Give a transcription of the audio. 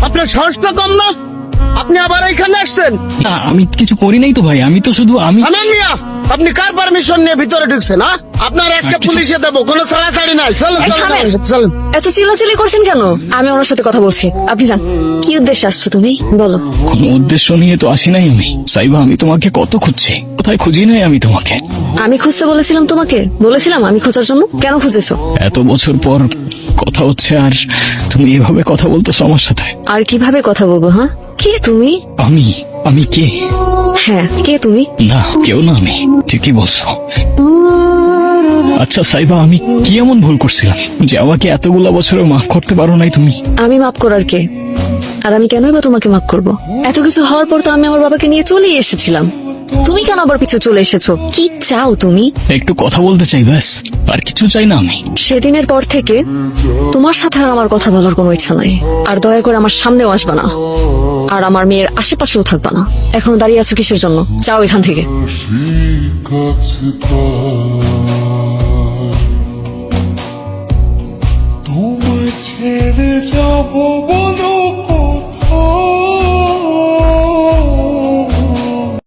আপনার সাহসটা কম না? আপনি আবার এখানে আসছেন? না, আমি কিছু করি নাই তো ভাই, আমি তো শুধু আমেন মিয়া, আপনি কার পারমিশন নিয়ে ভিতরে ঢুকছেন? আপনার আজকে পুলিশে দেবো, কোনো ছাড়াছাড়ি নাই। চলেন চলেন থামেন। চলেন। এত চিল্লাচিল্লি করছেন কেন? আমি ওনার সাথে কথা বলছি, আপনি যান। কি উদ্দেশ্যে আসছো তুমি, বলো। কোনো উদ্দেশ্য নিয়ে তো আসি নাই আমি। সাইবা, আমি তোমাকে কত খুঁজছি, কোথায় খুঁজি নাই আমি তোমাকে। আমি খুঁজতে বলেছিলাম তোমাকে? বলেছিলাম আমি খোঁজার জন্য? কেন খুঁজেছো? এত বছর পর কথা হচ্ছে আর তুমি এভাবে কথা বলতেছো আমার সাথে। আর কিভাবে কথা বলবো? হ্যাঁ, কে তুমি? আমি কে? হ্যাঁ, কে তুমি? না, কেউ না, আমি ঠিকই বলছো। আচ্ছা সাইবা, আমি কি এমন ভুল করছিলাম যে আমাকে এতগুলা বছরে মাফ করতে পারো নাই তুমি? আমি মাফ করার কে? আর আমি কেনই বা তোমাকে মাফ করব? এত কিছু হওয়ার পর তো আমি আমার বাবাকে নিয়ে চলেই এসেছিলাম। তুমি কেন আবার পিছু চলে এসেছো? কি চাও তুমি? একটু কথা বলতে চাই, ব্যাস, আর কিছু চাই না আমি। সেদিনের পর থেকে তোমার সাথে আর আমার কথা বলার কোনো ইচ্ছা নাই। আর দয়া করে আমার সামনেও আসবা না, আর আমার মেয়ের আশেপাশেও থাকবা না। এখনো দাঁড়িয়ে আছো কিসের জন্য? যাও এখান থেকে। তোমায় ছেড়ে যাবো